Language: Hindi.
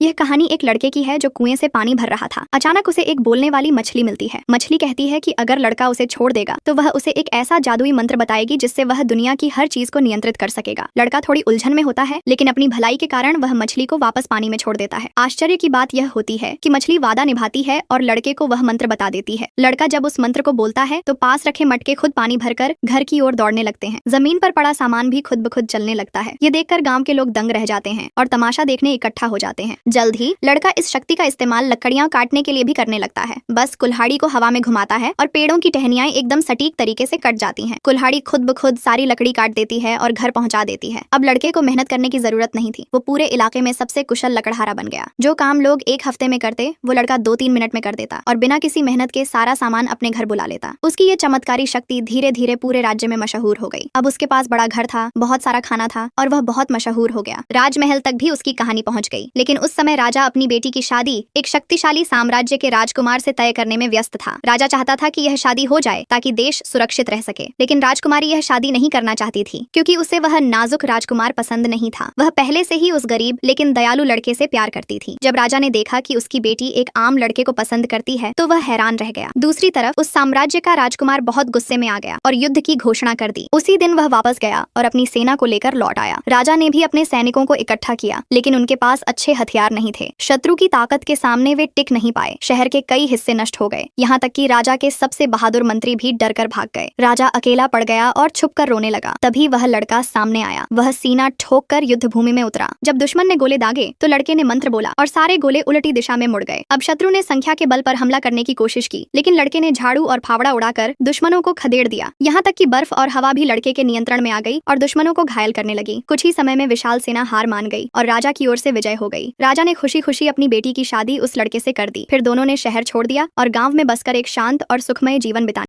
यह कहानी एक लड़के की है जो कुएं से पानी भर रहा था। अचानक उसे एक बोलने वाली मछली मिलती है। मछली कहती है कि अगर लड़का उसे छोड़ देगा तो वह उसे एक ऐसा जादुई मंत्र बताएगी जिससे वह दुनिया की हर चीज को नियंत्रित कर सकेगा। लड़का थोड़ी उलझन में होता है, लेकिन अपनी भलाई के कारण वह मछली को वापस पानी में छोड़ देता है। आश्चर्य की बात यह होती है कि मछली वादा निभाती है और लड़के को वह मंत्र बता देती है। लड़का जब उस मंत्र को बोलता है तो पास रखे मटके खुद पानी भरकर घर की ओर दौड़ने लगते हैं। जमीन पर पड़ा सामान भी खुद ब खुद चलने लगता है। ये देखकर गांव के लोग दंग रह जाते हैं और तमाशा देखने इकट्ठा हो जाते हैं। जल्द ही लड़का इस शक्ति का इस्तेमाल लकड़ियां काटने के लिए भी करने लगता है। बस कुल्हाड़ी को हवा में घुमाता है और पेड़ों की टहनियां एकदम सटीक तरीके से कट जाती हैं। कुल्हाड़ी खुद ब खुद सारी लकड़ी काट देती है और घर पहुंचा देती है। अब लड़के को मेहनत करने की जरूरत नहीं थी। वो पूरे इलाके में सबसे कुशल लकड़हारा बन गया। जो काम लोग एक हफ्ते में करते वो लड़का 2-3 मिनट में कर देता और बिना किसी मेहनत के सारा सामान अपने घर बुला लेता। उसकी ये चमत्कारी शक्ति धीरे धीरे पूरे राज्य में मशहूर हो गई। अब उसके पास बड़ा घर था, बहुत सारा खाना था और वह बहुत मशहूर हो गया। राजमहल तक भी उसकी कहानी पहुंच गई। लेकिन उस समय राजा अपनी बेटी की शादी एक शक्तिशाली साम्राज्य के राजकुमार से तय करने में व्यस्त था। राजा चाहता था कि यह शादी हो जाए ताकि देश सुरक्षित रह सके। लेकिन राजकुमारी यह शादी नहीं करना चाहती थी क्योंकि उसे वह नाजुक राजकुमार पसंद नहीं था। वह पहले से ही उस गरीब लेकिन दयालु लड़के से प्यार करती थी। जब राजा ने देखा कि उसकी बेटी एक आम लड़के को पसंद करती है तो वह हैरान रह गया। दूसरी तरफ उस साम्राज्य का राजकुमार बहुत गुस्से में आ गया और युद्ध की घोषणा कर दी। उसी दिन वह वापस गया और अपनी सेना को लेकर लौट आया। राजा ने भी अपने सैनिकों को इकट्ठा किया, लेकिन उनके पास अच्छे हथियार नहीं थे। शत्रु की ताकत के सामने वे टिक नहीं पाए। शहर के कई हिस्से नष्ट हो गए, यहाँ तक कि राजा के सबसे बहादुर मंत्री भी डरकर भाग गए। राजा अकेला पड़ गया और छुपकर रोने लगा। तभी वह लड़का सामने आया। वह सीना ठोक कर युद्ध भूमि में उतरा। जब दुश्मन ने गोले दागे तो लड़के ने मंत्र बोला और सारे गोले उल्टी दिशा में मुड़ गए। अब शत्रु ने संख्या के बल पर हमला करने की कोशिश की, लेकिन लड़के ने झाड़ू और फावड़ा उड़ाकर दुश्मनों को खदेड़ दिया। यहाँ तक कि बर्फ और हवा भी लड़के के नियंत्रण में आ गई और दुश्मनों को घायल करने लगी। कुछ ही समय में विशाल सेना हार मान गई और राजा की ओर से विजय हो गई। राजा ने खुशी खुशी अपनी बेटी की शादी उस लड़के से कर दी। फिर दोनों ने शहर छोड़ दिया और गांव में बसकर एक शांत और सुखमय जीवन बिताने